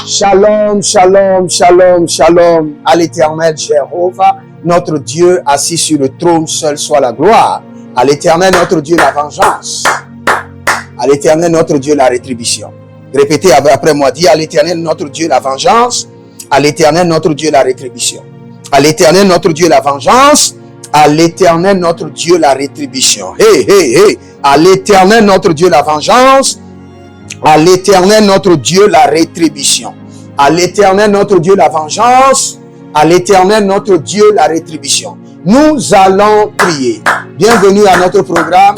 Shalom, shalom, shalom, shalom à l'Éternel Jéhovah, notre Dieu assis sur le trône, seul soit la gloire. À l'Éternel notre Dieu la vengeance. À l'Éternel notre Dieu la rétribution. Répétez après moi, dis à l'Éternel notre Dieu la vengeance. À l'Éternel notre Dieu la rétribution. À l'Éternel notre Dieu la vengeance. À l'Éternel notre Dieu la rétribution. Hey, hey, hey. À l'Éternel notre Dieu la vengeance. À l'Éternel notre Dieu la rétribution. À l'Éternel notre Dieu la vengeance. À l'Éternel notre Dieu la rétribution. Nous allons prier. Bienvenue à notre programme,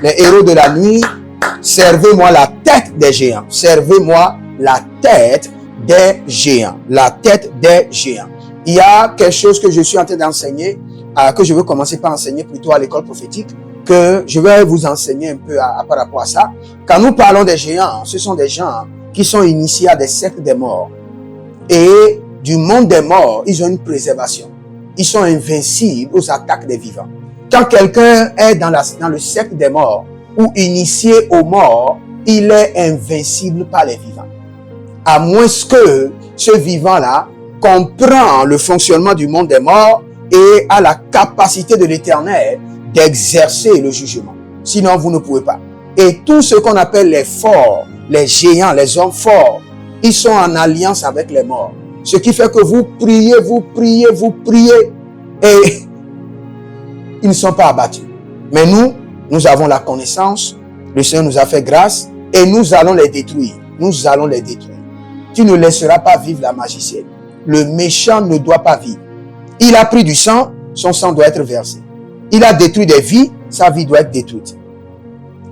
les héros de la nuit. Servez-moi la tête des géants. Servez-moi la tête des géants. La tête des géants. Il y a quelque chose que je suis en train d'enseigner, que je veux commencer par enseigner plutôt à l'école prophétique, que je vais vous enseigner un peu par rapport à ça. Quand nous parlons des géants, ce sont des gens qui sont initiés à des sectes des morts. Et du monde des morts, ils ont une préservation. Ils sont invincibles aux attaques des vivants. Quand quelqu'un est dans le secte des morts ou initié aux morts, il est invincible par les vivants. À moins que ce vivant-là comprend le fonctionnement du monde des morts et a la capacité de l'Éternel d'exercer le jugement. Sinon, vous ne pouvez pas. Et tout ce qu'on appelle les forts, les géants, les hommes forts, ils sont en alliance avec les morts. Ce qui fait que vous priez, et ils ne sont pas abattus. Mais nous avons la connaissance, le Seigneur nous a fait grâce, et nous allons les détruire. Nous allons les détruire. Tu ne laisseras pas vivre la magicienne. Le méchant ne doit pas vivre. Il a pris du sang, son sang doit être versé. Il a détruit des vies, sa vie doit être détruite.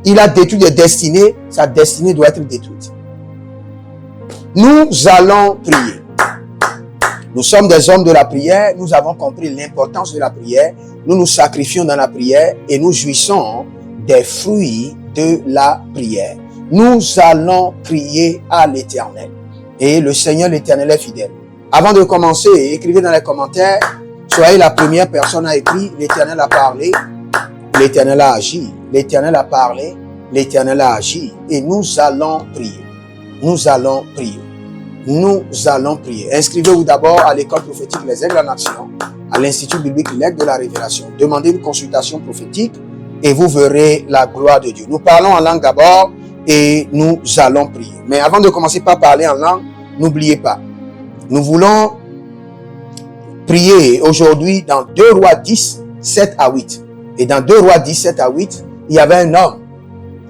Il a détruit des destinées, sa destinée doit être détruite. Nous allons prier. Nous sommes des hommes de la prière, nous avons compris l'importance de la prière, nous nous sacrifions dans la prière et nous jouissons des fruits de la prière. Nous allons prier à l'Éternel. Et le Seigneur l'Éternel est fidèle. Avant de commencer, écrivez dans les commentaires, soyez la première personne à écrire, l'Éternel a parlé, l'Éternel a agi, l'Éternel a parlé, l'Éternel a agi. Et nous allons prier. Nous allons prier. Nous allons prier. Inscrivez-vous d'abord à l'école prophétique Les Aigles en Action, à l'Institut biblique L'Aigle de la Révélation. Demandez une consultation prophétique et vous verrez la gloire de Dieu. Nous parlons en langue d'abord et nous allons prier. Mais avant de commencer par parler en langue, n'oubliez pas, nous voulons prier aujourd'hui dans 2 Rois 10, 7 à 8. Et dans 2 Rois 10, 7 à 8, il y avait un homme.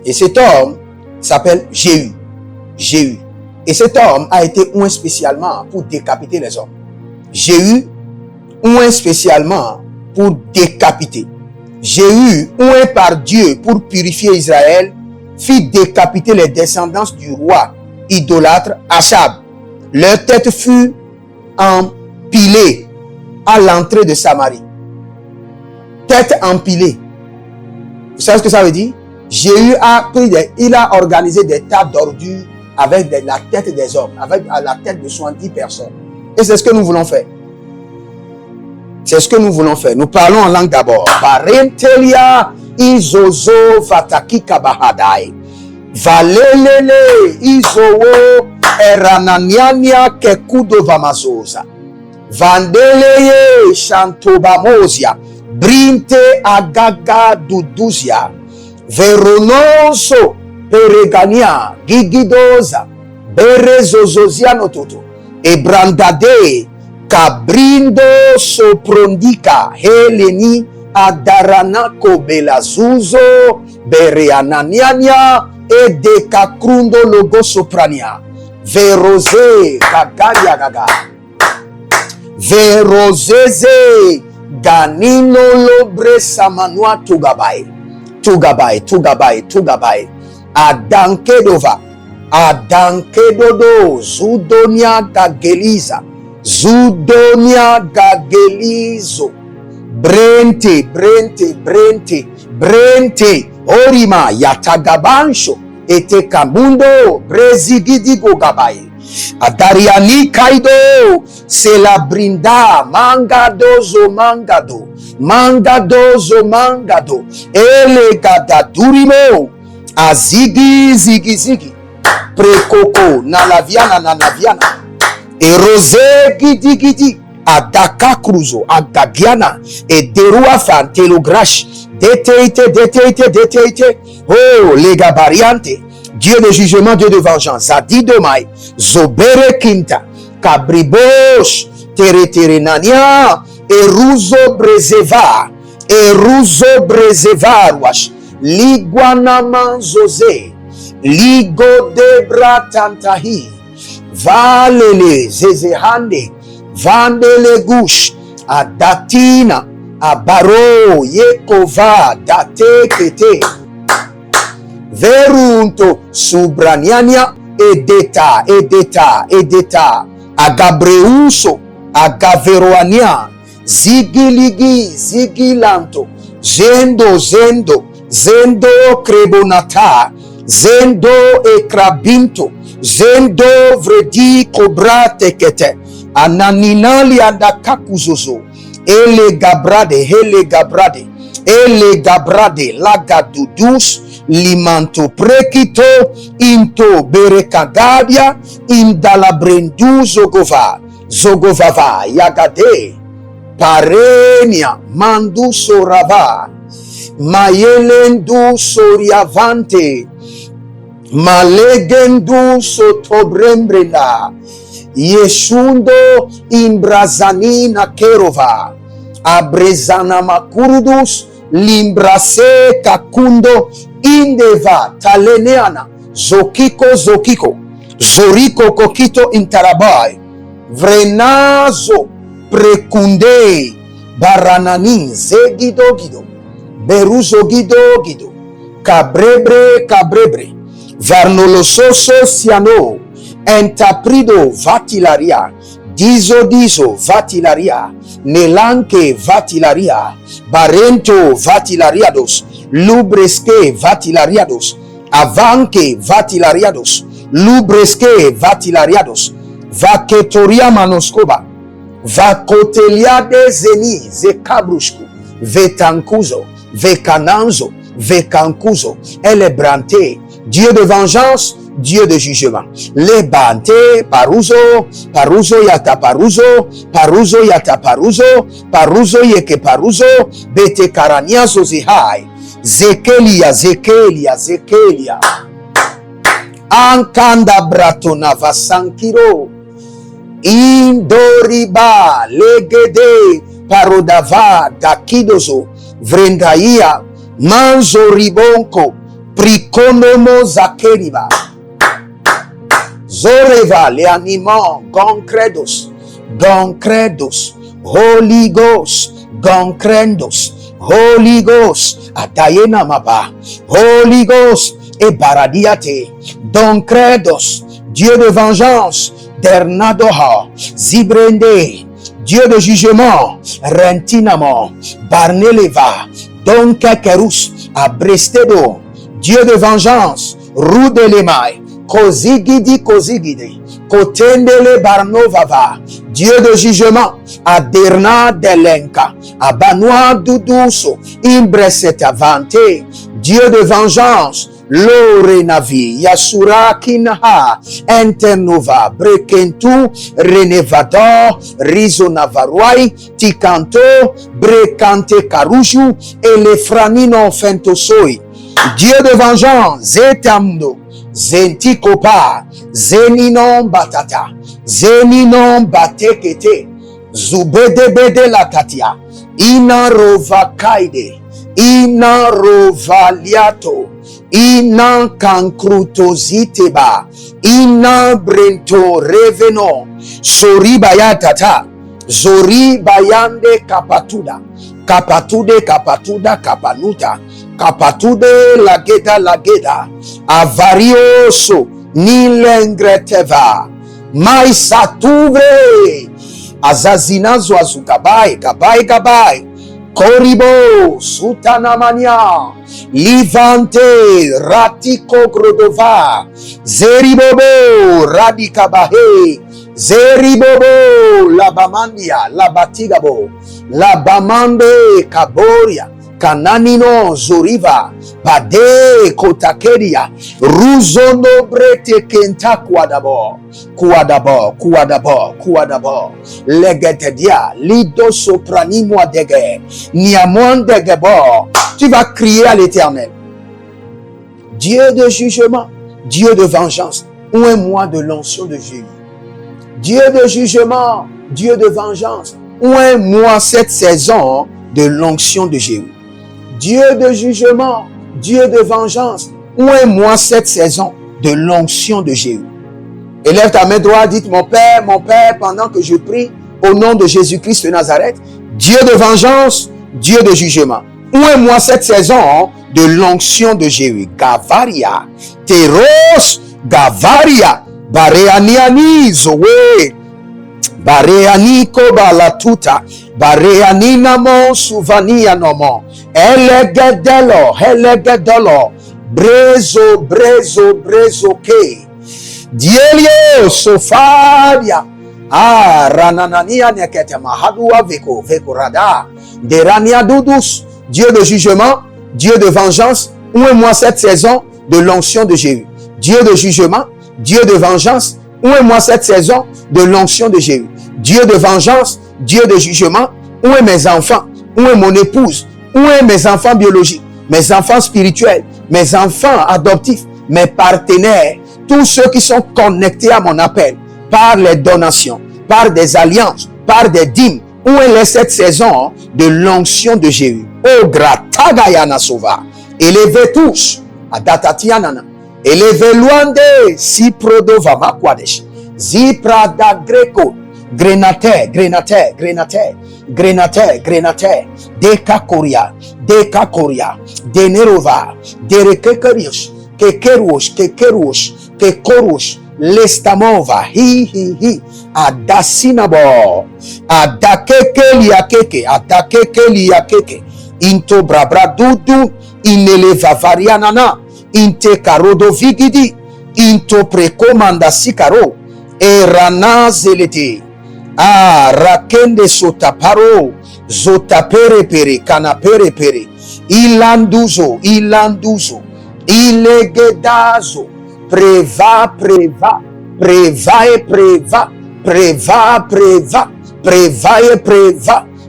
Et cet homme s'appelle Jéhu. Jéhu. Et cet homme a été oint spécialement pour décapiter les hommes. Jéhu, oint spécialement pour décapiter. Jéhu, oint par Dieu pour purifier Israël, fit décapiter les descendants du roi idolâtre Achab. Leur tête fut empilée à l'entrée de Samarie. Tête empilée. Vous savez ce que ça veut dire? Jéhu il a organisé des tables d'ordures avec la tête des hommes, avec la tête de 70 personnes. Et c'est ce que nous voulons faire. C'est ce que nous voulons faire. Nous parlons en langue d'abord. Parentelia izozo vataki kabahadai. Valelele izowo erananiania kekudo vamazoza. Vandeleye shantobamozia. Brinte agaga duduzia. Veronoso peregania gigidoza. Berezozoziano toto. Ebrandade kabrindo soprondika heleni adaranako belazuzo bereananiania edekakrundo logo soprania. Verose gagaria gaga. Verozeze ganino lobre samanua tugabai. Tugabai. Adankedova. Adankedodo. Zudonia gageliza. Zudonia gagelizo. Brente. Orima yatagabansho. Ete kamundo. Brezigidigo gabai. Adariani kaido. Se la brinda. Mangado. Ele gadadurimo. Azigi. Prekoko, nalaviana, nanaviana. Et rosé, gidi, gidi. Adaka cruzo, agagiana. Et derua fan, telogrash. Déteité. Oh, les gabariantes. Dieu de jugement, Dieu de vengeance. Zadi domai. Zobere kinta. Kabribosh. Tere nania. Eruzo brezeva. Wash. Liguanaman zose. Ligo debra tantahi. Valele zezehande. Vandele gush. Adatina. Abaro yekova date kete. Verunto subraniania edeta. Agabreuso. Agaveroania. Zigilanto. Zendo crebonata. Zendo ekrabinto. Zendo vredi cobra tekete. Ananinali andakakuzozo. Ele gabrade. Lagadudus. Limanto prekito. Into berekagadia. Indalabrendu zogovava. Yagade. Parenia. Mandu sorava. Mayelendu soriavante. Malegendu sotobrembrena. Yeshundo imbrazanina kerova. Abrezana makurudus limbrase kakundo indeva taleneana. Zokiko. Zoriko kokito intarabai. Vrenazo prekunde. Baranani zegido. Beruzo gido. Cabrebre. Varnolososo siano. Entaprido vatilaria. Dizo vatilaria. Nelanke vatilaria. Barento vatilariados. Lubresque vatilariados. Avanque vatilariados. Lubresque vatilariados. Vaketoria manoscoba. Vakoteliade zeni zekabrushku. Vetankuzo. Vekananzo. Vekankuzo. Elebrante. Dieu de vengeance, Dieu de jugement. Les bante, paruzo yata paruzo yeke paruzo, bete karania zozihai, zekelia. Ankanda bratona vasankiro, indoriba, legede, parodava, dakidozo, vrendaia, manzo ribonko, Prikonomo zakeriva. Zoreva le animaux goncredos. Holy Ghost. Holy Ghost. Atayena maba. Holy Ghost. Et baradiate. Doncredos. Dieu de vengeance. Dernadoha. Zibrende. Dieu de jugement. Rentinamo. Barneleva. Donkekerus. Abrestedo. Dieu de vengeance, Roudelemai, Kozigidi, Kotendele Barnovava, Dieu de jugement, Aderna Delenka, Abanoa Duduso, Imbresetavante, Dieu de vengeance, Lorenavi, Yasura Kinaha, Internova, Brekentu, Renevador, Rizonavaruai, Tikanto, Brekante Karuju, Elefranino Fentosoi. Dieu de vengeance, Zetamdo, Zentikopa, Zeninon Batata, Zeninon Batekete, Zubedebede Lakatia, Inarovakaide, Inarovaliato, Inankankrutoziteba, Inabrento Reveno, Soribayatata, Zoribayande Kapatuda, Kapanuta, Kapatude lageda, avarioso, nilengreteva, maisatuvre, azazinazo azugabai, gabai, koribo, sutanamania, livante, ratiko grodova, zeribobo, radikabahe, zeribobo, labamandia, labatigabo, labamande, kaboria, Kananino Zoriva, Bade Kotakeria, Ruzono Brete Kenta Kouadabo, Legetedia, Lido Soprani moi dege, Niamon degebo. Tu vas crier à l'Éternel. Dieu de jugement, Dieu de vengeance, oins-moi de l'onction de Jésus. Dieu de jugement, Dieu de vengeance, oins-moi cette saison de l'onction de Jésus. Dieu de jugement, Dieu de vengeance, oins-moi cette saison de l'onction de Jésus. Élève ta main droite, dites mon Père, pendant que je prie au nom de Jésus-Christ de Nazareth, Dieu de vengeance, Dieu de jugement. Oins-moi cette saison de l'onction de Jésus. Gavaria, Teros, Gavaria, Bareaniani Zoé, Bareani Kobalatuta, Bareani Namo Souvania Nomo, Elegedelo, Brezo, Ke, Dielio, Sofabia, Rananania Nekete Mahadua Veko, Rada, Derania Doudous, Dieu de jugement, Dieu de vengeance, oins-moi cette saison de l'onction de Jésus. Dieu de jugement, Dieu de vengeance, oins-moi cette saison de l'onction de Jésus. Dieu de vengeance, Dieu de jugement, oins mes enfants, oins mon épouse, oins mes enfants biologiques, mes enfants spirituels, mes enfants adoptifs, mes partenaires, tous ceux qui sont connectés à mon appel par les donations, par des alliances, par des dîmes, oins-les cette saison de l'onction de Jésus. Oh, Gratagayana Sova, élevez tous, Adatatianana, élevez loin de Siprodova Makwadesh, Ziprada Greco, Grenater, Dekakoria, Denerova, Derekekerius, Kekerush, Lestamova, hi, Adasinabo, Adakekeliakeke, Into Brabradudu, Ineleva Varianana, Inte Karodo Vigidi, Into Prekomanda Sikaro, Erana Zelete, Rakende Sotaparo, Zotapere Kanapere Pere, Ilanduzo, Ilegedazo, Preva,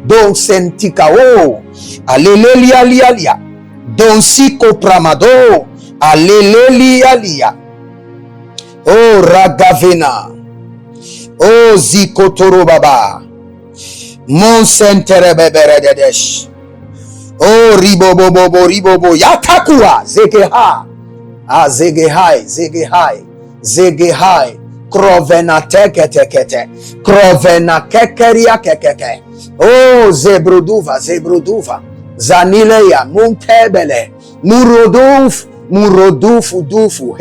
Don Sentikao, Alelelia, Don Siko Pramado, Alelelia, Oh Ragavena, Oh Zikotoro Baba, Monsentere Beberedesh, Oh Ribobo, Yatakua, Zegehai, Krovena tekete, Krovena kekeria kekeke. Oh, Zebruduva, Zanileya, Muntebele, Murodufu,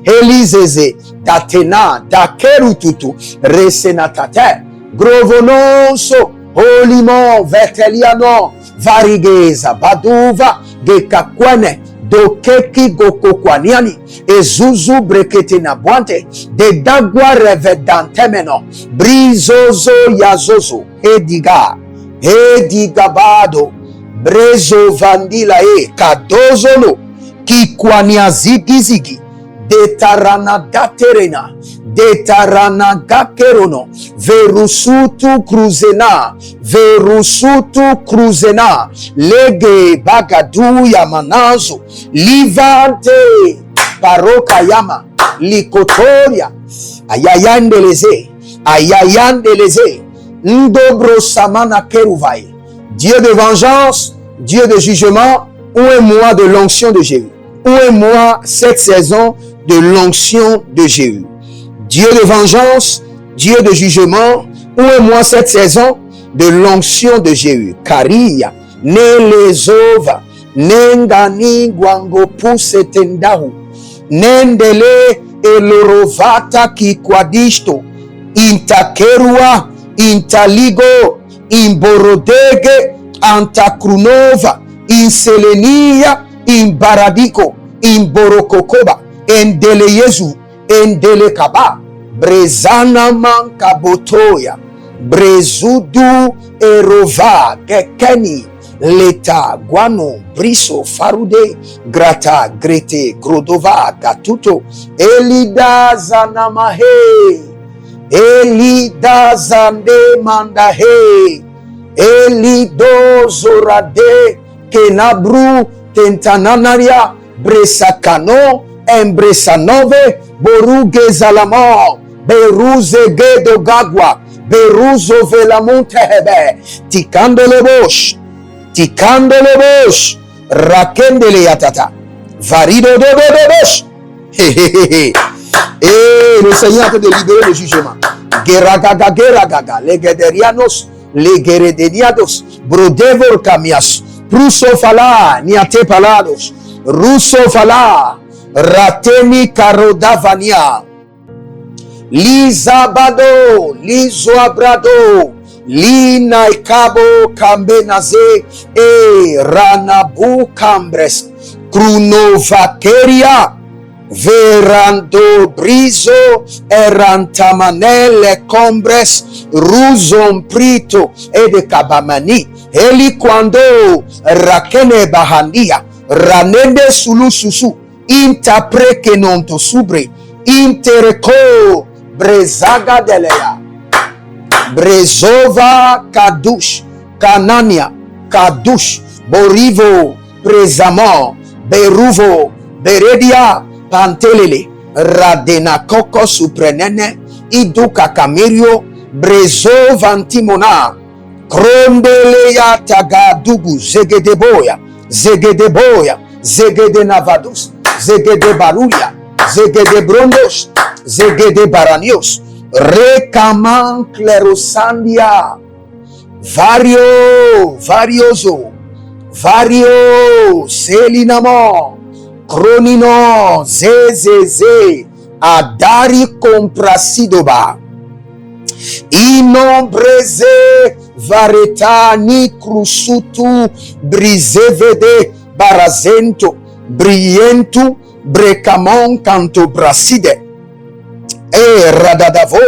Helizeze, Tatena, Dakerututu, Resenatate, Grovonoso, Holimo, Veteliano, Varigeza, Baduva, Gekakwene, Dokeki Gokokwaniani, Ezuzu Brekete Nabuante, De Dagua Revedantemeno, Brizozo Yazozo, Edigabado, Brezo Vandilae, Kadozolo, Kikwania Zigizigi, Detarana Daterena, Detarana Gakerono, Verusutu Cruzena, Lege Bagadu Yamanazo, Livante, Parokayama, Likotoria, Ayayandeleze, Ndobro Samana Keruvai, Dieu de vengeance, Dieu de jugement, oins-moi de l'onction de Jésus. Oins-moi cette saison de l'onction de Jésus. Dieu de vengeance, Dieu de jugement, oins-moi cette saison de l'onction de Jésus. Karia, Nelezova, Nengani Guango Pusetendahu, Nendele Elorovata Kikwadisto, Intakerua, Intaligo, Imborodege, Antakrunova, Inselenia, Imbaradiko, Imborokokoba, Endele Yezu, Endele Kaba, Brezana Mankabotoya, Brezudu Erova, Gekeni, Leta, Guano, Briso, Farude, Grata, Grete, Grodova, Gatuto, Elida Zanamahe, Elida Zande Mandahe, Elido Zorade, Kenabru, Tentananaria, Bresakano, Embresanove, Boruge Zalamo, Beruze Gedo Gagwa, Beruzo Velamuntehebe, Tikandele Bosch, Rakendele Yatata, Varido de Bosch. Et le Seigneur est en train de libérer le jugement. Geragaga, les Gederianos, les Geredeniados, Brodevor Kamias, Prusofala, Niate Palados, Rusofala, Rateni Karodavania, Lizabado, Lizoabrado, Lina Kabo Kambenaze, E Ranabu Cambres, Krunovakeria, Verando Brizo, Erantamanele Combres, Ruzon Prito, e de Kabamani, Eli Quando, Rakene Bahandia, Ranende Sulu Susu, Intapre Kenonto Subre, Interco, Brezaga Delea, Brezova Kadush, Kanania, Kadush, Borivo, Prezamo, Beruvo, Beredia, Pantelele, Radena Koko Suprenene, Iduka Kamerio, Brezo Vantimona, Krondeleya Tagadugu, Zegedeboya, Zegede Navadus, Zegede Barulia, Zegede Brondos, Zegede Baranios, Rekaman Clerosandia, Varioso, Selinamo, Cronino, Zezeze, Adari Comprasidoba, Inombreze, Varetani Crusutu, Brizevede, Barazento, Brientu, Brecamon Canto Braside, Radadavo,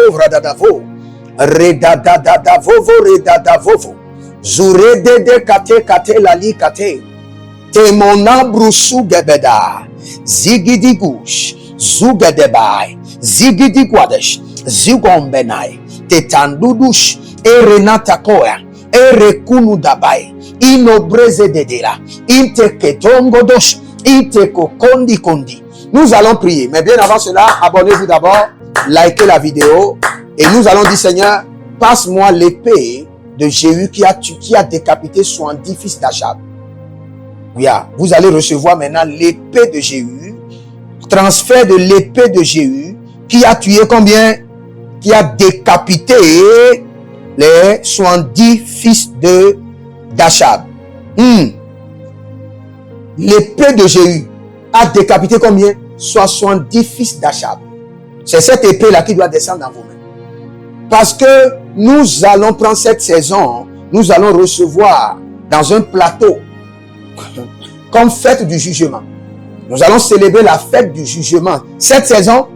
Redadavovo, Zurede de Kate Lali Kate, Temona Brusu Gebeda, Zigidigush, Zugedebai, Zigidiguadesh, Zugombenai, Tetandudush, Renata Koya, Rekunu Dabai, Inobreze Dedela, Inteketongodosh, Intekokondi. Nous allons prier, mais bien avant cela, abonnez-vous d'abord, likez la vidéo, et nous allons dire, Seigneur, passe-moi l'épée de Jéhu qui a décapité 70 fils d'Achab. Oui, vous allez recevoir maintenant l'épée de Jéhu, transfert de l'épée de Jéhu, qui a tué combien? Qui a décapité les 70 fils d'Achab. L'épée de Jéhu a décapité combien? 70 fils d'Achab. C'est cette épée-là qui doit descendre dans vos mains. Parce que nous allons prendre cette saison, nous allons recevoir dans un plateau, comme fête du jugement. Nous allons célébrer la fête du jugement. Cette saison,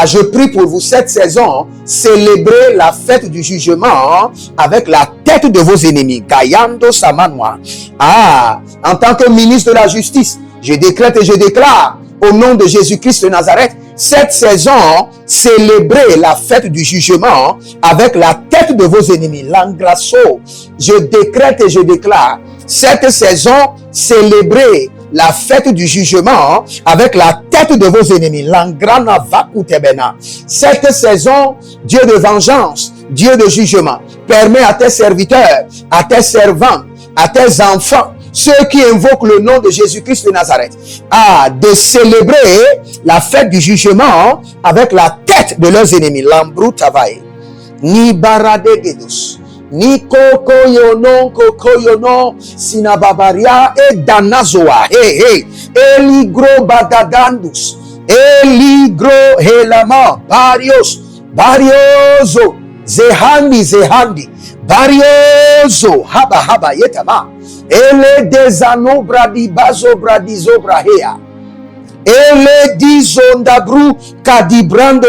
je prie pour vous, cette saison, célébrez la fête du jugement avec la tête de vos ennemis. Gayando Samanwa. En tant que ministre de la justice, je décrète et je déclare au nom de Jésus-Christ de Nazareth, cette saison, célébrez la fête du jugement avec la tête de vos ennemis. L'angrasso, je décrète et je déclare, cette saison, célébrez la fête du jugement avec la tête de vos ennemis. L'angrana vakutebena. Cette saison, Dieu de vengeance, Dieu de jugement, permet à tes serviteurs, à tes servants, à tes enfants, ceux qui invoquent le nom de Jésus-Christ de Nazareth, de célébrer la fête du jugement avec la tête de leurs ennemis. Lambrou Tavaï, ni Baradegedus, ni Kokoyonon, Sinababaria et Danazoa, Eligro Badagandus, Eligro Helama, Barioso, Zehandi, Barioso, Haba, Yetama, Ele desano bradibazo bradizo brahea. Ele dizondabru kadibrando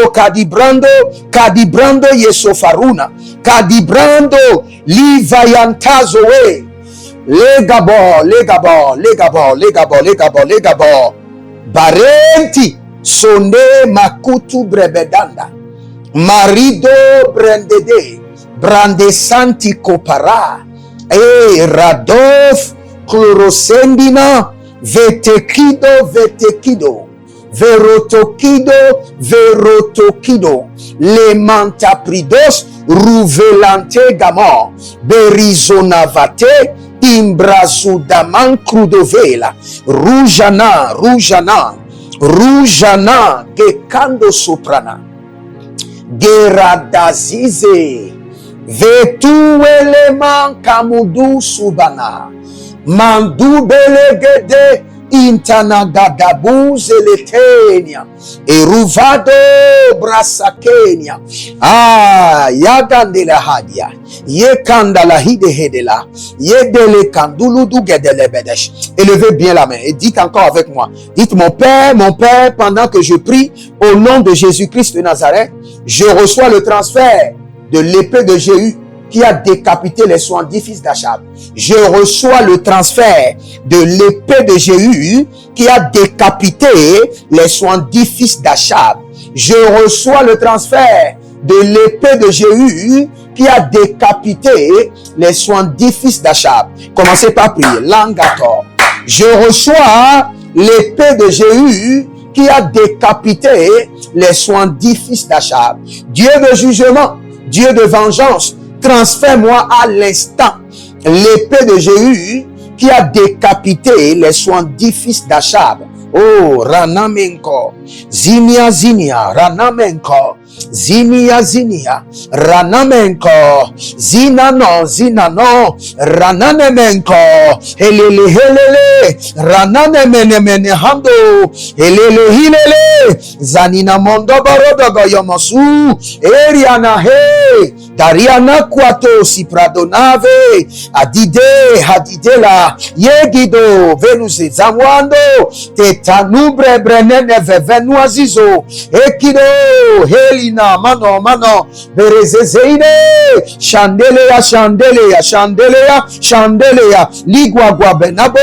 yesofaruna. Kadibrando livayantazoe. les Gabor, les Gabor, les Gabor, les Gabor, les Gabor, les Gabor. Barenti, sonne makutu brebedanda. Marido brandede, brandesanti kopara. E Radof, chlorosendina, vetekido, vetekido. Verotokido, verotokido, le mantapridos, ruvelante gamor, berizonavate, imbrazudaman crudovela, rujana, rujana, rujana, gekando soprana, geradazize, vetueleman kamudu subana, mandu belegede, Intanagadabu zeletenia, eruvado brasakenia, yagandela hadia, yekandala hidehedela, yedele kandulu du gedelebedesh. Élevez bien la main et dites encore avec moi. Dites mon Père, pendant que je prie au nom de Jésus-Christ de Nazareth, je reçois le transfert de l'épée de Jéhu qui a décapité les 70 fils d'Achab. Je reçois le transfert de l'épée de Jéhu qui a décapité les 70 fils d'Achab. Je reçois le transfert de l'épée de Jéhu qui a décapité les 70 fils d'Achab. Commencez par prier. Langator. Je reçois l'épée de Jéhu qui a décapité les 70 fils d'Achab. Dieu de jugement, Dieu de vengeance, transfère-moi à l'instant l'épée de Jéhu qui a décapité les 70 fils d'Achab. Oh, Ranamenko, Zinia, Zinia, Ranamenko, Zinia, Zinia, Ranamenko, Zinano, Zinano, Rananemenko, Helele, Helele, Rananemene, Hando, Helele, Hilele, Zanina Mondo Barodogo Yomosu, Eriana, He, Dariana Kwato, Sipradonave, Adide, Hadidela, Yegido, Venus, Zamwando, Tetanubre, Brenene, Venuazizo, Ekido, Helina, Mano, Berezezeine, Chandelea, Chandelea, Chandelea, Chandelea, Ligua Benabo,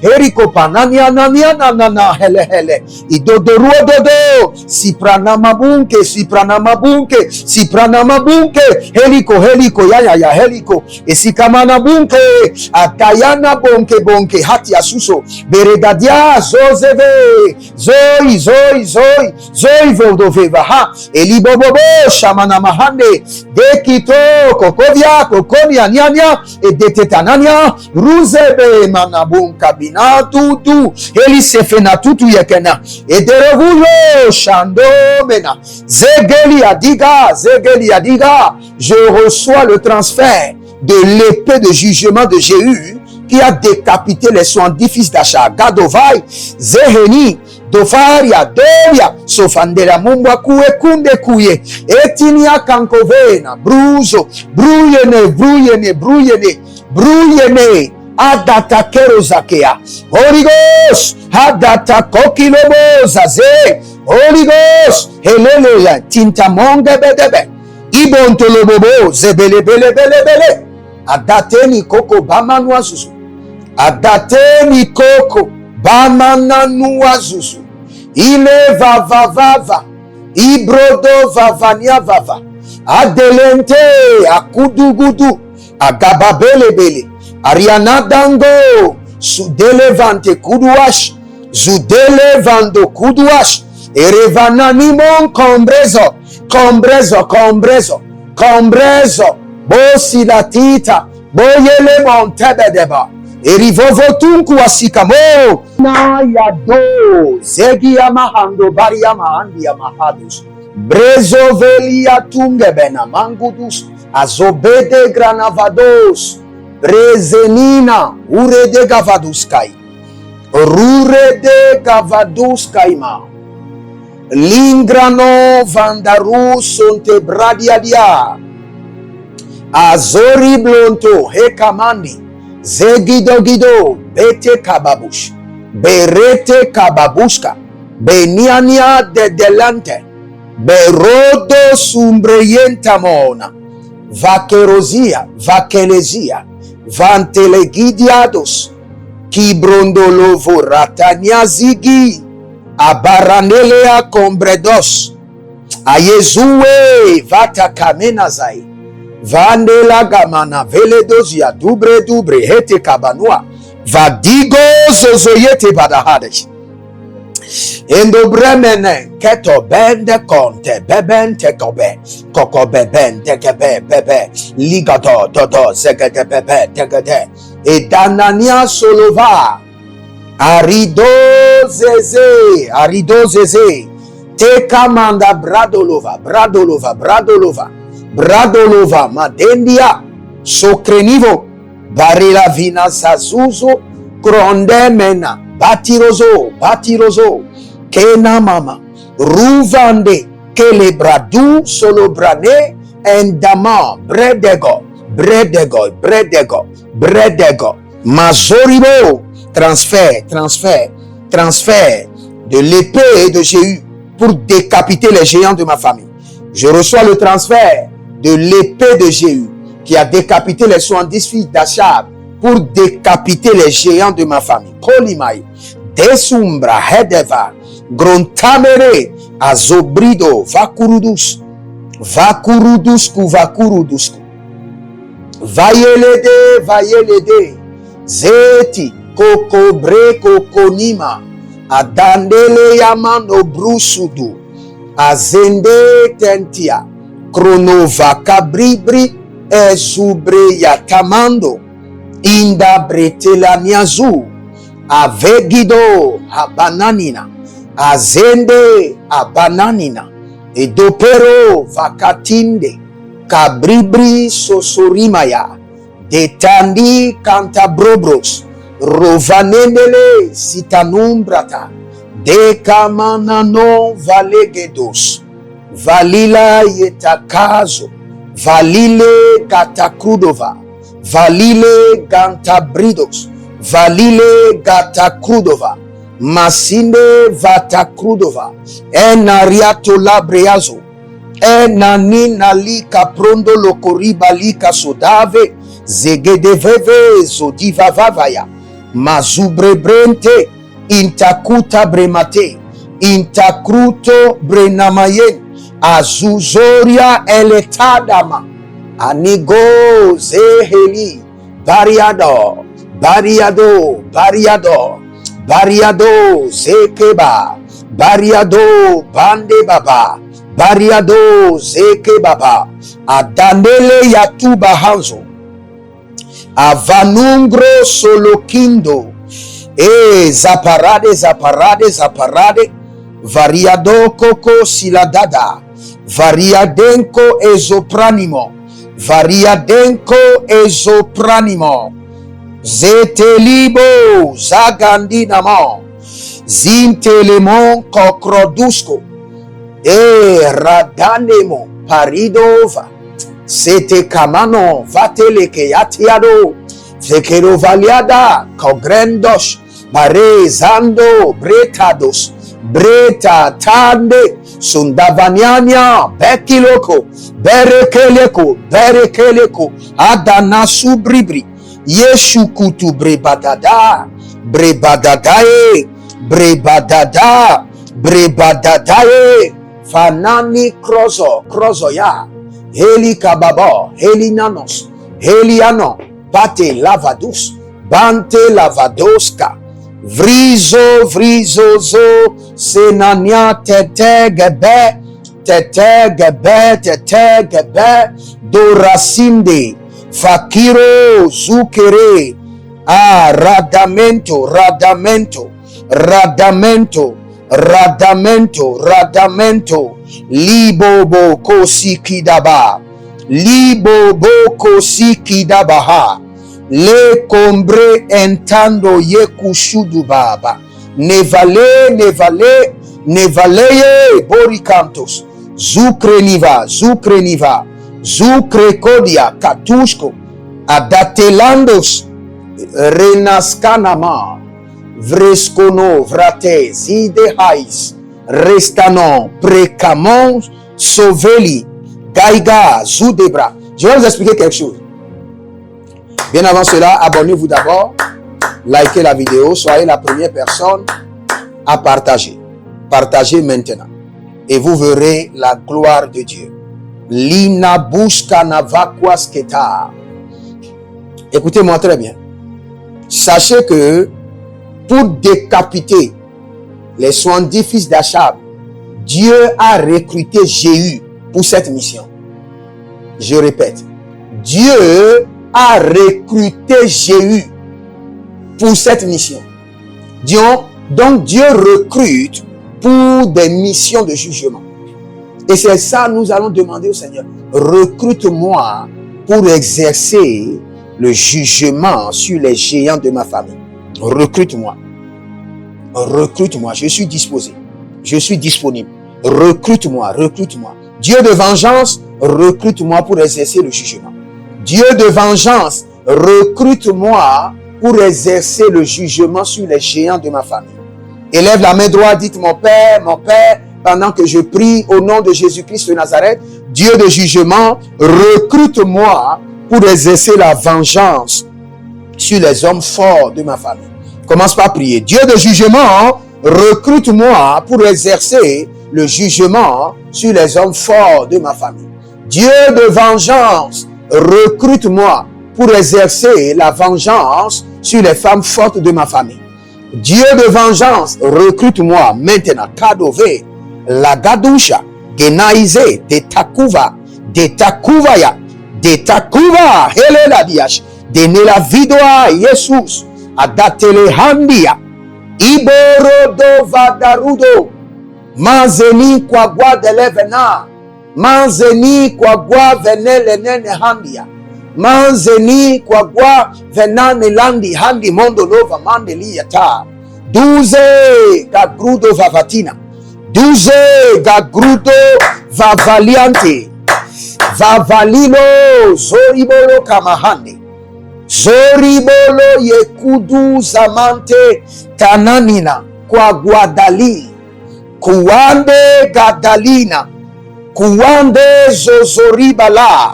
Eriko Panania, Nana, Hele, Idodoruo Dodo, Sipranamabunke, Heliko, ya, Heliko, Esikamana Bunke, Atayana Bonke, Hatia Suso, Beredadia, Zozeve, Zoi, Vodoveva, Ha, Elibobobo, Shamana Mahande, Dekito, Kokonia, Nyanya, et Detetanania, Ruzebe, Manabunka, Binatutu, Elisefenatutu Yekena, et Derevulo, Shandomena, Zegeli Adiga, je reçois le transfert de l'épée de jugement de Jéhu qui a décapité les 70 fils d'Achab. Gadovai, Zeheni, Dofaria, Doria, Sofandela Mumba Kue Kunde Kuye, Etinia Kankovena, Bruzo, Bruyene, Adata Kerozakea, Holy Ghost, Adata Kokilobo Zaze, Holy Ghost, Helele, Tintamonge Bedebe, Ibontolobobo, Zebele, Adateni Koko Bamanwa Zuzu, Adateni Koko Bamananua Zuzu, Ile Vava, Ibrodo Vavania Vava, Adelente, Akudugudu, Agababele, Ariana Dango, Sudelevante Kuduash, Zudelevando Kuduash, Erevananimon Combrezo, Bosi la tita, Boyele Montebedeba, Erivovotunku Asikamo, Nayado, Zegia Mahando, Bariama Andia Mahadus, Brezo Velia Tungebena, Mangudus, Azobede Granavados, Brezenina, Ure de Gavaduskai, Rure de Gavaduskaima, Lingrano Vandaru Sonte Bradiadia, Azori Blonto Hekamandi, Zegido, Bete Kababush, Berete Kababushka, Beniania de Delante, Berodo Sumbreyenta Mona, Vaquerosia, Vantelegidiados. Kibrondolovo ratania zigi. Abaranelea combredos. Ayezue vata kamenazai. Vandela gamana veledozia dubre hete kabanua. Vadigo zozoyete badahades. Endo bremene keto bende konte bebente kobe koko bebente kebe bebe ligado dodo zegede bebe tegede edanania solova arido zeze tekamanda bradolova madendia sokrenivo barila vina zazuzo krondemena batirozo kena mama ruvande kelebradu solobrane endama bredego mazoribo transfert de l'épée de Jéhu pour décapiter les géants de ma famille. Je reçois le transfert de l'épée de Jéhu qui a décapité les 70 filles d'Achab pour décapiter les géants de ma famille. Kolimai, Desumbra, Hedeva, Grontamere, Azobrido, Vakurudusku, Vayelede, Zeti, Kokobre, Kokonima, Adandele Yamano Brusudu, Azende Tentia, Kronova Kabribri, Ezubre Yatamando, Inda Bretela Niazu, Avegido Abananina, Azende Abananina, Edopero Vakatinde, Kabribri Sosorimaya, Detandi Cantabrobros, Rovanendele Sitanumbrata, Dekamanano Valegedos, Valila Yetakazo, Valile Gatakrudova, Valile Gantabridos, Valile Gatakrudova, Masinde Vatakrudova, Enariato Labreazo, Enanina Lika Prondo Lokoriba Lika Sodave, Zegedeveve Zodiva Vavaya, Mazubrebrente, Intakuta Bremate, Intakruto Brenamayen, Azuzoria Eletadama, Anigo Zeheli, Bariado, Zekeba, Bariado, Bande Baba, Bariado, Zekebaba, Adanele Yatuba Hanzo, Avanungro Solokindo, Zaparade, Variado Coco Siladada, Variadenko Ezopranimo, Zetelibo Zagandinamo, Zintelemon Kokrodusko, Radanemo Paridova, Sete Kamano Vateleke Yatiado, Zekero Valiada, Kogrendos, Barezando, Bretados, Breta Tande, Sundavanyanya, Bekiloko, Berekeleko, Adana Subribri, Yeshukutu Brebadadae, Fanani Krozo ya, Heli Kababo, Heli Nanos, Heliano, Bate Lavadus, Bante Lavadoska, Vrizo, Senania Tete Gebe, Dorasinde, Fakiro Zukere, Radamento, Libobo Kosikidaba, Le Combre Entando Yekushudu Baba, Nevale, Boricantos, Zucre Kodia, Katushko, Adatelandos, Renaskanama, Vrescono, Vrate, Zide Hais, Restanon, Precamon, Soveli, Gaiga, Zudebra. Je vais vous expliquer quelque chose. Bien avant cela, abonnez-vous d'abord, likez la vidéo, soyez la première personne à partager. Partagez maintenant et vous verrez la gloire de Dieu. L'inabushka navakwasketa. Écoutez-moi très bien. Sachez que pour décapiter les 70 fils d'Achab, Dieu a recruté Jéhu pour cette mission. Je répète, Dieu a recruté Jéhu pour cette mission. Donc Dieu recrute pour des missions de jugement. Et c'est ça, nous allons demander au Seigneur, recrute-moi pour exercer le jugement sur les géants de ma famille. Recrute-moi. Recrute-moi. Je suis disposé. Je suis disponible. Recrute-moi. Recrute-moi. Dieu de vengeance, recrute-moi pour exercer le jugement. Dieu de vengeance, recrute-moi pour exercer le jugement sur les géants de ma famille. Élève la main droite, dites mon Père, pendant que je prie au nom de Jésus-Christ de Nazareth, Dieu de jugement, recrute-moi pour exercer la vengeance sur les hommes forts de ma famille. Commence par prier. Dieu de jugement, recrute-moi pour exercer le jugement sur les hommes forts de ma famille. Dieu de vengeance, recrute-moi pour exercer la vengeance sur les femmes fortes de ma famille. Dieu de vengeance, recrute-moi maintenant. Kadové, la gadusha, genaïze, de takuvaya, de takuva, hele la diash, de nela vidoa, Jesus, adatele handia, iborodo vadarudo, manzeni kwa gwa delevena, manzeni kwa gwa venele nene handia, manzeni kwa gwa venane landi handi mondo lova mandeli yata, 12 gagrudo vavatina, 12 gagrudo vavaliante, vavalilo zoribolo kamahande, zoribolo yekudu zamante tananina kwa guadali, kuwande gadalina, kuwande zozoribala,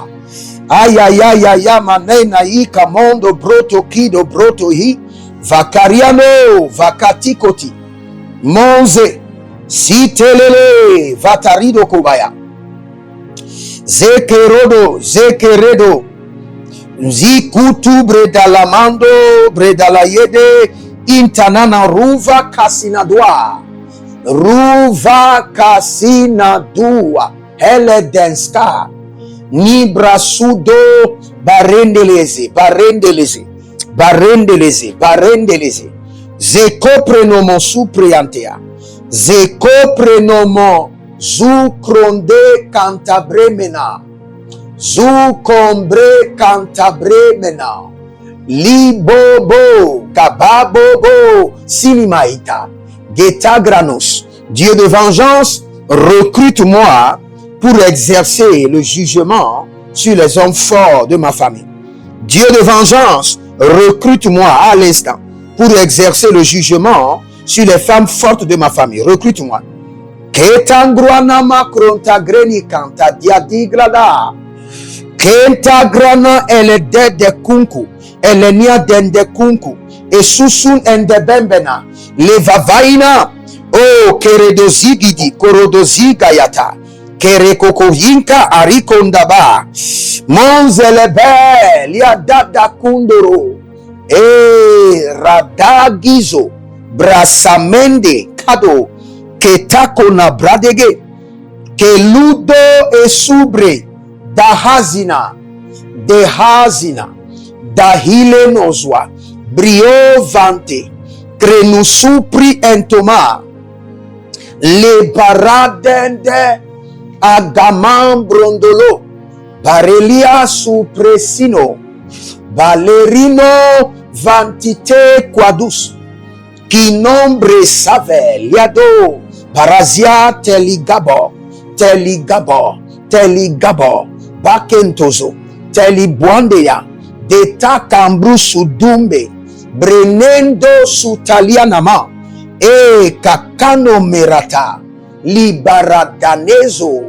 ayayayaya manena ika mondo broto kido broto hi, vakariano vakatikoti, monze, sitelele vatarido kubaya, zekeredo, zikutu bredalamando bredalayede, intanana ruva kasinadua, hele denska, nibrasudo barendeleze, zekoprenomo supriantea, zekoprenomo zukronde cantabremena, zukombre cantabremena, libobo kababobo sinimaita, getagranos. Dieu de vengeance, recrute-moi pour exercer le jugement sur les hommes forts de ma famille. Dieu de vengeance, recrute-moi à l'instant pour exercer le jugement sur les femmes fortes de ma famille. Recrute-moi. Ketangruana makrontagreni kanta diadiglada. Kentagrana ele de kunku, ele nia dende kunku, e susun ende bembena, levavaina, o keredozigidi, korodozigayata, kerekokoyinka arikondaba, monzelebe, liadada kundoro, e radagizo, brasamende, kado, ketakona bradege, keludo e subre, dahazina, dahilenozwa, brio vante, krenusupri entoma, le baradende agaman brondolo, barelia supresino, balerino vantite quadus, qui nombre save, liado, parazia teligabo, bakentozo, telibuandeya, deta cambru sudumbe, brenendo sutalianama, e kakano merata, libaradanezo,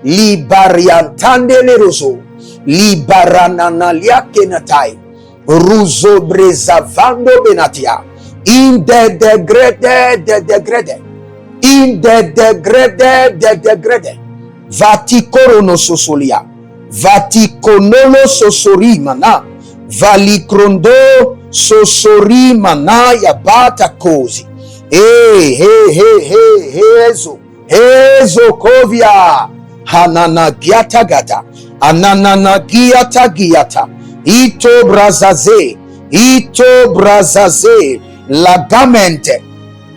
libariantandeleroso, libarananalia kenatai, Ruzo brezavando benatia. In the degrede. In the degrede. Vatikorono sosolia. Vatikonolo sosori mana. Valikrondo sosori mana yabata kozi. Hezo kovia. Hanana giata gata. Ananana giata. Ito brazaze. Lagamente.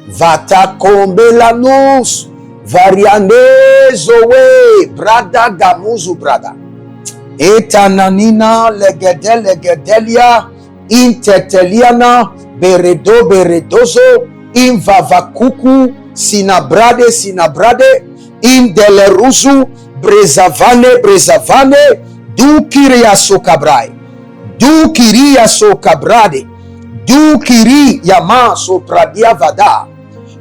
Vata kombelanus. Varianezo we. Brada gamuzu brada. Etananina legedelia. Inteteliana. Beredozo. Invavakuku. Sinabrade. Indeleruzu. Brezavane. Dukiria sokabrai. Dukiria sokabrade. Dukiri yama sopradia vada.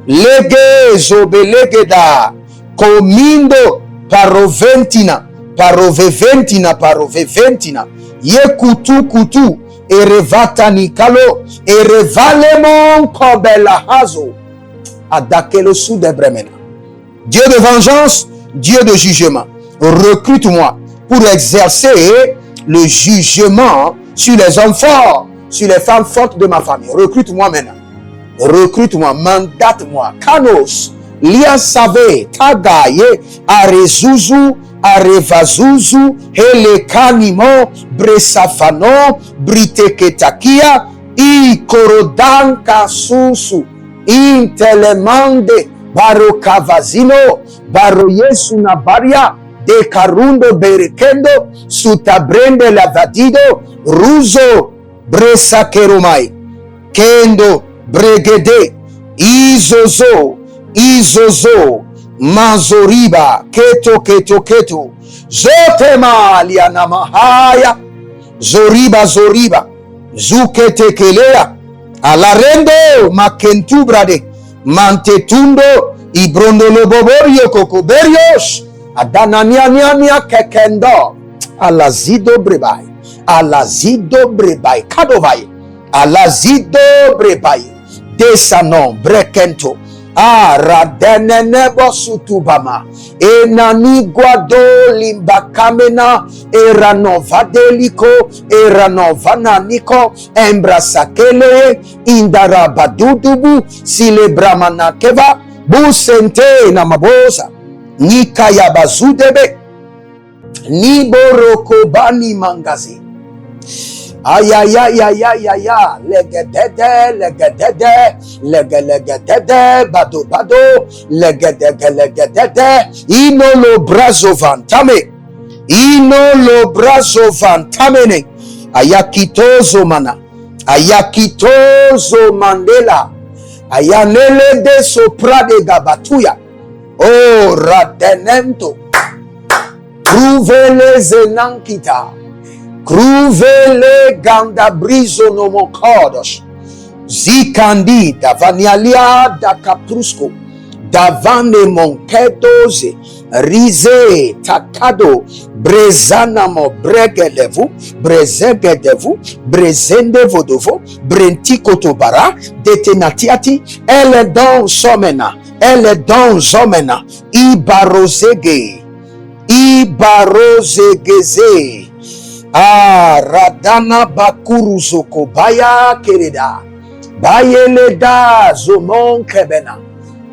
Lege zobelegeda. Comindo paroveventina. Yekutu. Erevata nikalo. Erevalemon kobela hazo. Adakelo sous de bremena. Dieu de vengeance, Dieu de jugement. Recrute-moi pour exercer le jugement sur les hommes forts, sur les femmes fortes de ma famille. Recrute-moi maintenant. Recrute-moi, mandate-moi. Kanos, liasave, tagaye, arezuzu, arevazuzu, helekanimo, bresafano, briteketakia, ikorodanka susu, intelemande, barokavazino, baroyesu nabaria, de carundo berekendo, sutabrende lavadido, ruzo, bresa keromai, kendo, bregede, izozo, mazoriba, keto, zotema lianamahaya, zoriba, zuketekelea, alarendo, makentubrade, mantetundo, ibrondoloboborio kokoberios, adananiania kekendo, alazido brebai, kadovai, alazido brebai, desanon, brekento, radenenebo sutubama, enaniguado limbakamena, eranovadeliko, eranovananiko, embrasakele, indarabadudubu, silebramanakeva, busente namabosa, nikayabazudebe, niborokobani mangazi. Ayayayayayaya, legedede, bado, legedede, inolo brazo vantamene, ayakitozo mandela, ayanele de soprade gabatuya, oh radenento, pruvele zenankita, Cruvele gandabrizo nomokodos. Zikandi davanialia da caprusco. Davane monkedoze. Rize takado. Brezanamo bregedevu. Brezende vodovo. Brentikotobara. Detenatiati. Ele don zomena. Ibarozegeze. Radana bakuru zoko baya kereda. Bayeleda zomon kebena.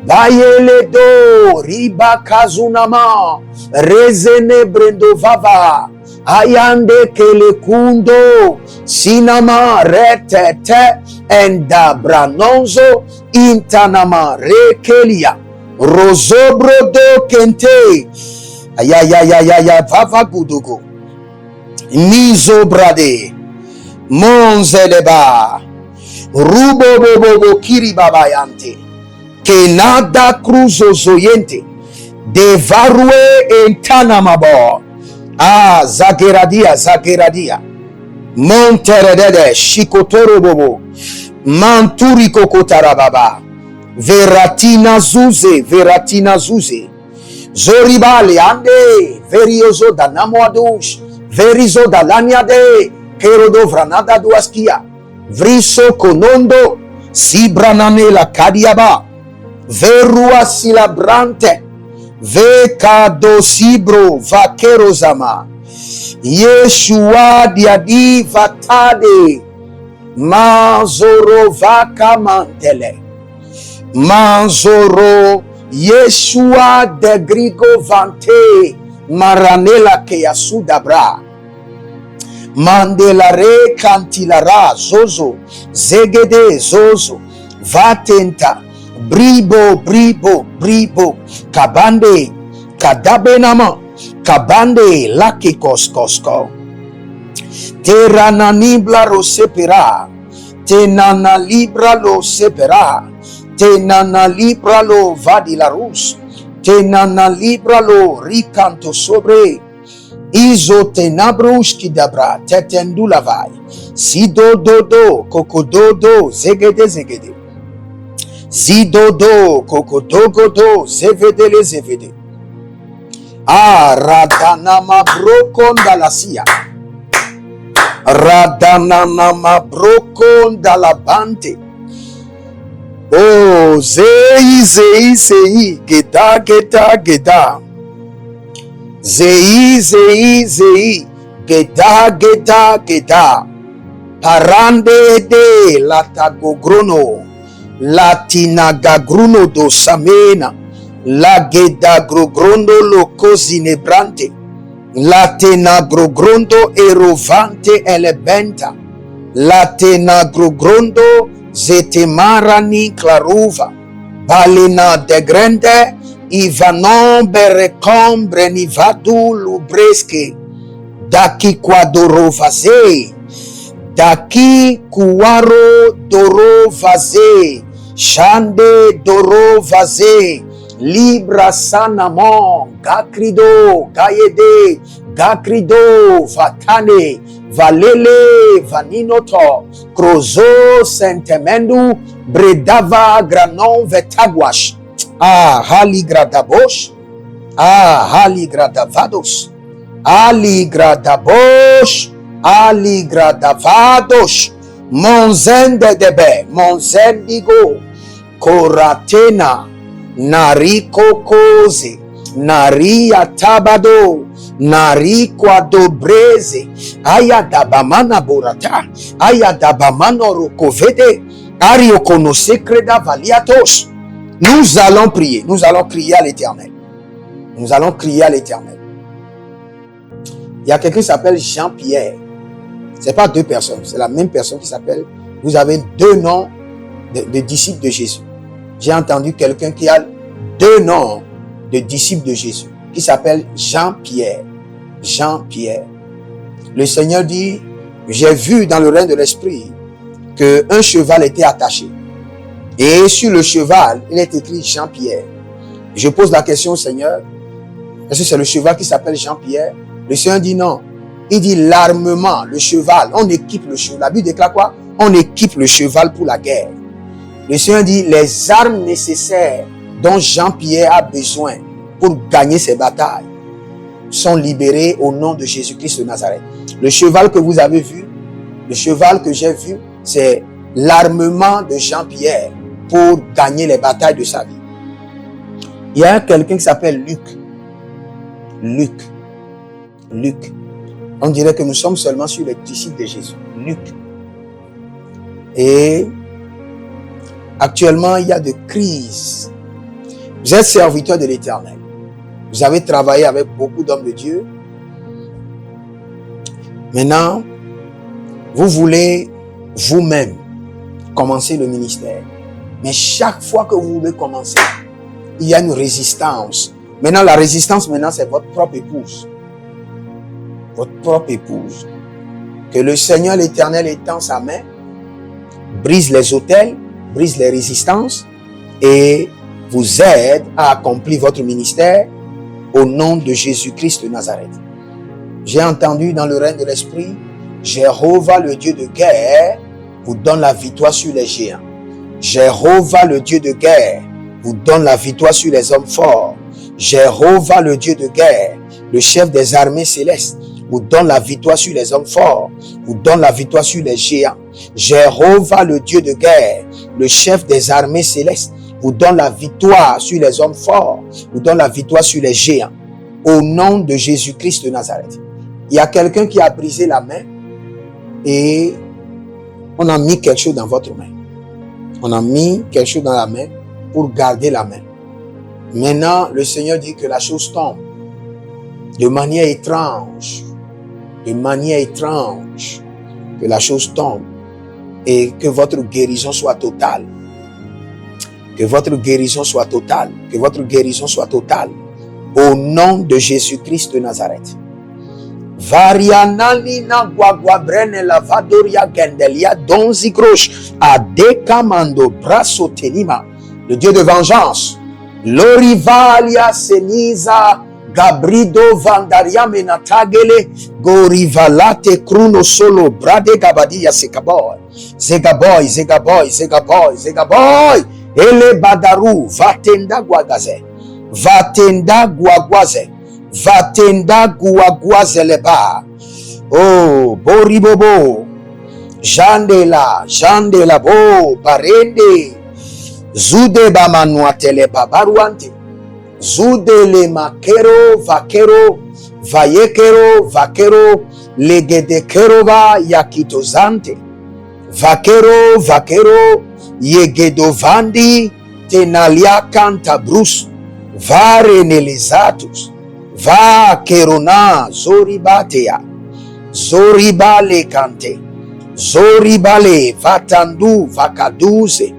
Bayeledo riba kazunama. Rezene brendo vava. Ayande kelekundo. Sinama retete. Enda branonzo. Intanama rekelia. Rozobrodo kente. Ayayayayaya vava gudugo. Mizo brade, monzeleba, rubo kiri babayante, kenada cruzo zoyente, devarue entanamabo, zageradia, monteredede, shikotoro bobo, manturi kokotarababa, veratina zuze, zoribale ande, veriozo danamo adush, Verizo dalania de kerodo vranada duaskia. Vriso konondo. Sibranane la kadiaba. Verua silabrante. Vekado sibro vakerozama. Yeshua diadi vatade. Manzoro vakamantele. Manzoro Yeshua de Grigo Vante Maranela Keasudabra Mandelare Cantilara Zozo Zegede Zozo Vatenta Bribo Kabande Kadabenama Kabande Laki Koskosko Terana Nibla Rosepera Tenana Libra lo Sepera Tenana Libra lo Vadilarus Tenana Libra lo Ricanto sobre Izo tenabrush kidabra tetendula vai Sido dodo kokododo zegede Zidodo kokodogodo zevede Radanama brokonda la sia Radanama brokonda la bante Oh zei geda Zei geda Parande de latagogrono Latinagagruno do samena La geda grogrondo lo cosinebrante Latena grogrondo erovante elebenta Latena grogrondo zetemarani claruva Balena de grande Ivanon berecombre nivadu lubreske Daki quadoro vase Daki kuaro doro vase Shande doro vase Libra sanamon Gakrido Gayede Gakrido Vatane Valele Vaninoto Krozo Sentemendu Bredava Granon Vetagwash Haligradabosh Haligradavados Aligradavados Monzende debe Monzendigo Koratena Nariko koze Naria tabado Narikwa dobreze Ayadabamana borata Ayadabamano rokovede Ariokono secreda valiatos. Nous allons prier, nous allons crier à l'Éternel. Nous allons crier à l'Éternel. Il y a quelqu'un qui s'appelle Jean-Pierre. Ce n'est pas deux personnes, c'est la même personne qui s'appelle. Vous avez deux noms de disciples de Jésus. J'ai entendu quelqu'un qui a deux noms de disciples de Jésus, qui s'appelle Jean-Pierre. Jean-Pierre. Le Seigneur dit, j'ai vu dans le règne de l'Esprit qu'un cheval était attaché. Et sur le cheval, il est écrit Jean-Pierre. Je pose la question au Seigneur, est-ce que c'est le cheval qui s'appelle Jean-Pierre? Le Seigneur dit non. Il dit l'armement, le cheval, on équipe le cheval. La Bible déclare quoi? On équipe le cheval pour la guerre. Le Seigneur dit les armes nécessaires dont Jean-Pierre a besoin pour gagner ses batailles sont libérées au nom de Jésus-Christ de Nazareth. Le cheval que vous avez vu, le cheval que j'ai vu, c'est l'armement de Jean-Pierre pour gagner les batailles de sa vie. Il y a quelqu'un qui s'appelle Luc. On dirait que nous sommes seulement sur les disciples de Jésus. Luc. Et actuellement, il y a des crises. Vous êtes serviteur de l'Éternel. Vous avez travaillé avec beaucoup d'hommes de Dieu. Maintenant, vous voulez vous-même commencer le ministère. Mais chaque fois que vous voulez commencer, il y a une résistance. Maintenant, la résistance, c'est votre propre épouse. Votre propre épouse. Que le Seigneur l'Éternel étend sa main, brise les autels, brise les résistances et vous aide à accomplir votre ministère au nom de Jésus-Christ de Nazareth. J'ai entendu dans le règne de l'Esprit, Jéhovah, le Dieu de guerre, vous donne la victoire sur les géants. Jéhovah, le Dieu de guerre, vous donne la victoire sur les hommes forts. Jéhovah, le Dieu de guerre, le chef des armées célestes, vous donne la victoire sur les hommes forts, vous donne la victoire sur les géants. Jéhovah, le Dieu de guerre, le chef des armées célestes, vous donne la victoire sur les hommes forts, vous donne la victoire sur les géants. Au nom de Jésus-Christ de Nazareth. Il y a quelqu'un qui a brisé la main et on a mis quelque chose dans votre main. On a mis quelque chose dans la main pour garder la main. Maintenant, le Seigneur dit que la chose tombe de manière étrange. De manière étrange. Que la chose tombe et que votre guérison soit totale. Que votre guérison soit totale. Que votre guérison soit totale. Au nom de Jésus-Christ de Nazareth. Varianalina guaguabrene lavadoria gendelia donzi groche adekamando brasso tenima. Le Dieu de vengeance. Lorivalia seniza gabrido vandaria menatagele gorivalate kruno solo brade gabadia sekaboy. Zegaboy, zegaboy, zegaboy, zegaboy. Ele badaru vatenda guagaze. Vatenda guaguaze. Vatenda guaguaze leba. Oh, boribobo. Jandela bo, barende. Zude bamanuatele babaruante. Zude le makero, vakero, vayekero, vakero, legedekero va yakitozante. Vakero, vakero, yegedovandi, tenalia canta brus. Vare nelizatus. Va kerona zoribatea. Zoribale kante. Zoribale vatandu vakaduze.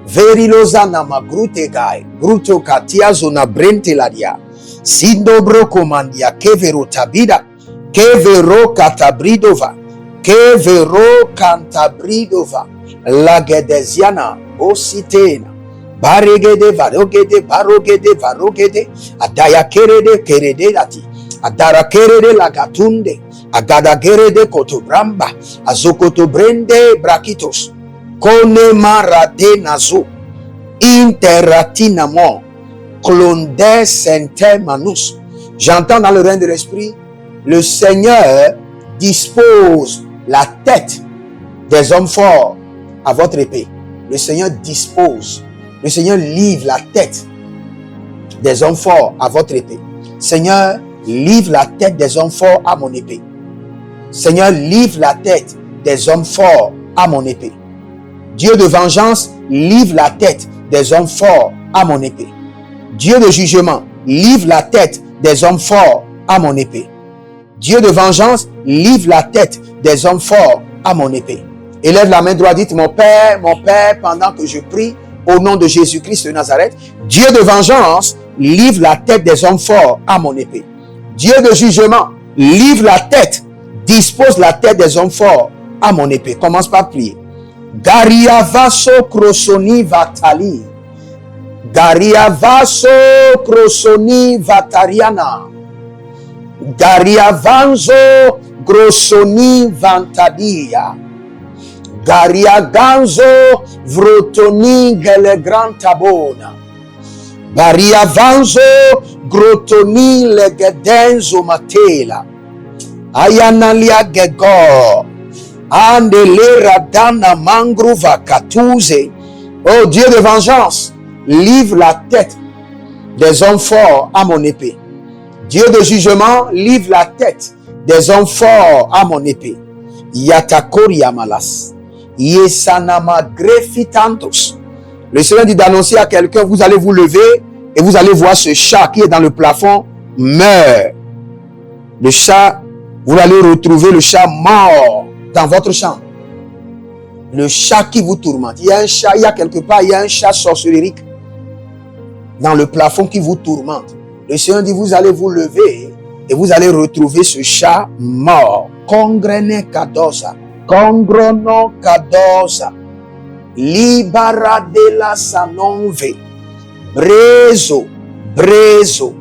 Verilozana magrute gai. Gruto katia zona brente ladia. Sindobro komandia kevero tabida. Kevero katabridova. Kevero kantabridova. Lagedeziana ositena. Baregede, varogede, barogede, varogede, adaya kerede, kerede dati, adara kerede lagatunde, agada kerede kotobramba, azokoto brende brakitos, kone marade nazo, interatinamo, clonde sente manus. J'entends dans le règne de l'esprit, le Seigneur dispose la tête des hommes forts à votre épée. Le Seigneur dispose. Le Seigneur livre la tête des hommes forts à votre épée. Seigneur, livre la tête des hommes forts à mon épée. Seigneur, livre la tête des hommes forts à mon épée. Dieu de vengeance, livre la tête des hommes forts à mon épée. Dieu de jugement, livre la tête des hommes forts à mon épée. Dieu de vengeance, livre la tête des hommes forts à mon épée. Élève la main droite, dites mon Père, pendant que je prie, au nom de Jésus-Christ de Nazareth, Dieu de vengeance, livre la tête des hommes forts à mon épée. Dieu de jugement, livre la tête, dispose la tête des hommes forts à mon épée. Commence par prier. Gariavaso krosoni vatali. Gariavaso krosoni vatariana. Gariavanzo grosoni vantadia. Gariaganzo vrotoni gele gran tabona. Bariavanzo grotoni legedenzo matela. Ayanalia gego. Andele radana mangruva katuze. Oh Dieu de vengeance, livre la tête des hommes forts à mon épée. Dieu de jugement, livre la tête des hommes forts à mon épée. Yatakori amalas. Yesanama grefitantos. Le Seigneur dit d'annoncer à quelqu'un, vous allez vous lever et vous allez voir ce chat qui est dans le plafond meurt. Le chat, vous allez retrouver le chat mort dans votre chambre. Le chat qui vous tourmente. Il y a un chat, il y a quelque part, il y a un chat sorcérique dans le plafond qui vous tourmente. Le Seigneur dit, vous allez vous lever et vous allez retrouver ce chat mort. Congrene kadosa. Congrono kadosa. Libara de la sanonve. Brezo. Brezo.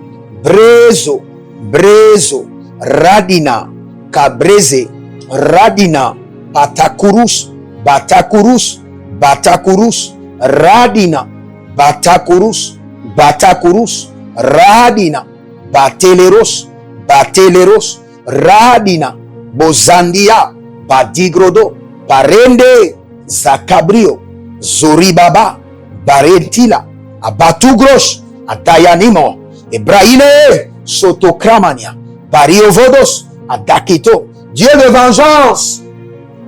Brezo. Brezo. Radina. Cabreze. Radina. Batakurus. Batakurus. Batakurus. Radina. Batakurus. Batakurus. Radina. Bateleros. Bateleros. Radina, Bozandia, Badigrodo, Parende, Zakabrio, Zoribaba, Barentila, Abatugrosh, Atayanimo, Ebraïne, Sotokramania, Bariovodos, Adakito. Dieu de vengeance,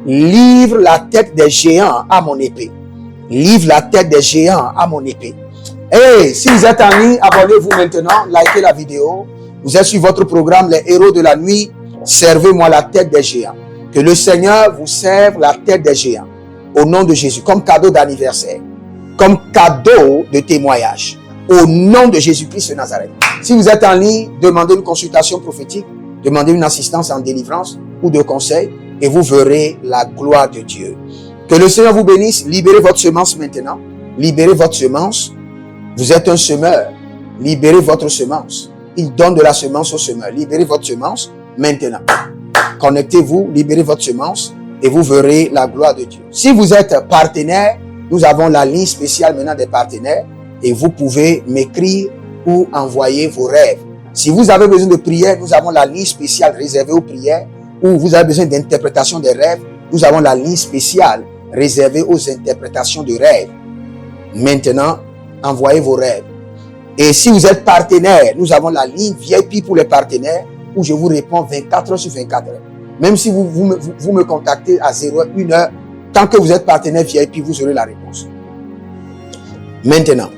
livre la tête des géants à mon épée. Livre la tête des géants à mon épée. Et si vous êtes en ligne, abonnez-vous maintenant, likez la vidéo. Vous êtes sur votre programme Les Héros de la Nuit. Servez-moi la tête des géants. Que le Seigneur vous serve la tête des géants. Au nom de Jésus, comme cadeau d'anniversaire, comme cadeau de témoignage. Au nom de Jésus-Christ de Nazareth. Si vous êtes en ligne, demandez une consultation prophétique, demandez une assistance en délivrance ou de conseil et vous verrez la gloire de Dieu. Que le Seigneur vous bénisse. Libérez votre semence maintenant. Libérez votre semence. Vous êtes un semeur. Libérez votre semence. Il donne de la semence au semeur. Libérez votre semence maintenant. Connectez-vous, libérez votre semence et vous verrez la gloire de Dieu. Si vous êtes partenaire, nous avons la ligne spéciale maintenant des partenaires et vous pouvez m'écrire ou envoyer vos rêves. Si vous avez besoin de prière, nous avons la ligne spéciale réservée aux prières, ou vous avez besoin d'interprétation des rêves, nous avons la ligne spéciale réservée aux interprétations de rêves. Maintenant, envoyez vos rêves. Et si vous êtes partenaire, nous avons la ligne VIP pour les partenaires où je vous réponds 24 heures sur 24 heures. Même si vous me contactez à 0h, 1h, tant que vous êtes partenaire VIP, vous aurez la réponse. Maintenant,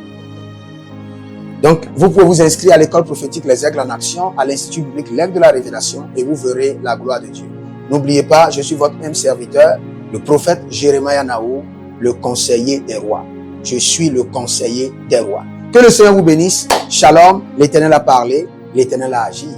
donc vous pouvez vous inscrire à l'école prophétique Les Aigles en Action, à l'Institut biblique L'Aigle de la Révélation et vous verrez la gloire de Dieu. N'oubliez pas, je suis votre même serviteur, le prophète Jérémie Naou, le conseiller des rois. Je suis le conseiller des rois. Que le Seigneur vous bénisse. Shalom, l'Éternel a parlé, l'Éternel a agi.